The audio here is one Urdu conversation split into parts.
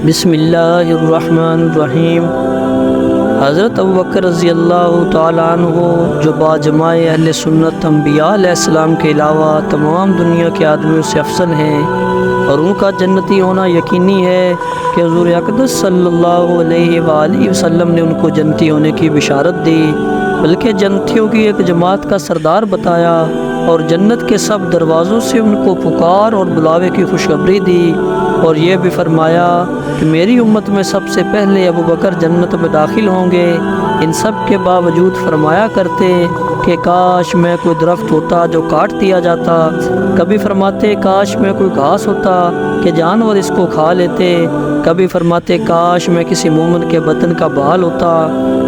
بسم اللہ الرحمن الرحیم۔ حضرت ابوبکر رضی اللہ تعالیٰ عنہ جو باجماع اہل سنت انبیاء علیہ السلام کے علاوہ تمام دنیا کے آدمیوں سے افضل ہیں، اور ان کا جنتی ہونا یقینی ہے کہ حضور اقدس صلی اللہ علیہ وآلہ وسلم نے ان کو جنتی ہونے کی بشارت دی، بلکہ جنتیوں کی ایک جماعت کا سردار بتایا اور جنت کے سب دروازوں سے ان کو پکار اور بلاوے کی خوشخبری دی، اور یہ بھی فرمایا کہ میری امت میں سب سے پہلے ابوبکر جنت میں داخل ہوں گے۔ ان سب کے باوجود فرمایا کرتے کہ کاش میں کوئی درخت ہوتا جو کاٹ دیا جاتا، کبھی فرماتے کاش میں کوئی گھاس ہوتا کہ جانور اس کو کھا لیتے، کبھی فرماتے کاش میں کسی مومن کے بدن کا بال ہوتا۔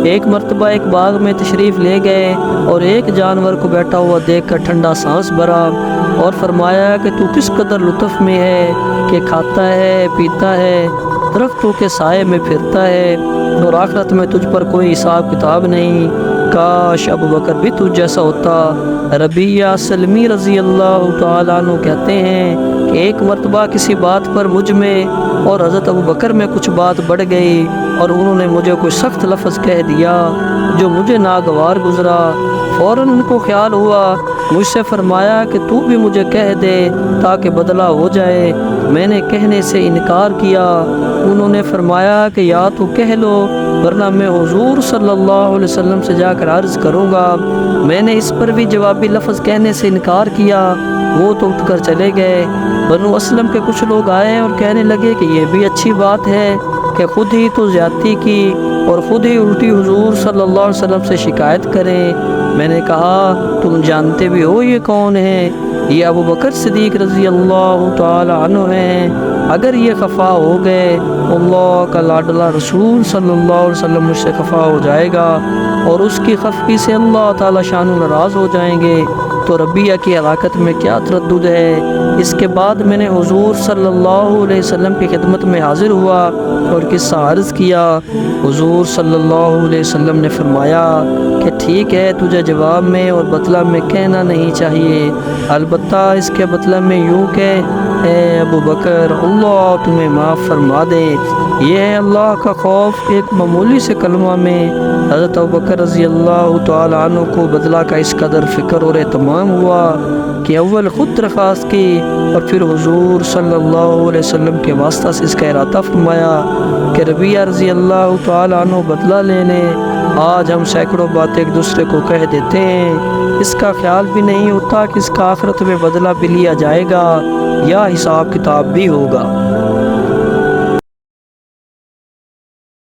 ایک مرتبہ ایک باغ میں تشریف لے گئے اور ایک جانور کو بیٹھا ہوا دیکھ کر ٹھنڈا سانس بھرا اور فرمایا کہ تو کس قدر لطف میں ہے کہ کھاتا ہے، پیتا ہے، درختوں کے سائے میں پھرتا ہے، اور آخرت میں تجھ پر کوئی حساب کتاب نہیں۔ کاش ابوبکر بھی تجھ جیسا ہوتا۔ ربیہ سلمی رضی اللہ تعالیٰ عنہ کہتے ہیں کہ ایک مرتبہ کسی بات پر مجھ میں اور حضرت ابوبکر میں کچھ بات بڑھ گئی، اور انہوں نے مجھے کوئی سخت لفظ کہہ دیا جو مجھے ناگوار گزرا۔ فوراً ان کو خیال ہوا، مجھ سے فرمایا کہ تو بھی مجھے کہہ دے تاکہ بدلہ ہو جائے۔ میں نے کہنے سے انکار کیا۔ انہوں نے فرمایا کہ یا تو کہہ لو ورنہ میں حضور صلی اللہ علیہ وسلم سے جا کر عرض کروں گا۔ میں نے اس پر بھی جوابی لفظ کہنے سے انکار کیا۔ وہ تو اٹھ کر چلے گئے۔ بنو اسلم کے کچھ لوگ آئے اور کہنے لگے کہ یہ بھی اچھی بات ہے کہ خود ہی تو زیادتی کی اور خود ہی الٹی حضور صلی اللہ علیہ وسلم سے شکایت کریں۔ میں نے کہا تم جانتے بھی ہو یہ کون ہے؟ یہ ابوبکر صدیق رضی اللہ تعالی عنہ ہیں۔ اگر یہ خفا ہو گئے، اللہ کا لاڈلا رسول صلی اللہ علیہ وسلم مجھ سے خفا ہو جائے گا اور اس کی خفگی سے اللہ تعالی شان ناراض ہو جائیں گے، تو ربیہ کی ہلاکت میں کیا تردد ہے؟ اس کے بعد میں نے حضور صلی اللہ علیہ وسلم کی خدمت میں حاضر ہوا اور قصہ عرض کیا۔ حضور صلی اللہ علیہ وسلم نے فرمایا کہ ٹھیک ہے، تجھے جواب میں اور بدلہ میں کہنا نہیں چاہیے، البتہ اس کے بدلہ میں یوں کہ اے ابوبکر اللہ تمہیں معاف فرما دے۔ یہ ہے اللہ کا خوف۔ ایک معمولی سے کلمہ میں حضرت ابوبکر رضی اللہ تعالی عنہ کو بدلہ کا اس قدر فکر اور اہتمام ہوا کہ اول خود درخواست کی اور پھر حضور صلی اللہ علیہ وسلم کے واسطہ سے اس کا ارادہ فرمایا کہ ربیہ رضی اللہ تعالی عنہ بدلہ لینے۔ آج ہم سینکڑوں باتیں ایک دوسرے کو کہہ دیتے ہیں، اس کا خیال بھی نہیں ہوتا کہ اس کا آخرت میں بدلہ بھی لیا جائے گا یا حساب کتاب بھی ہوگا۔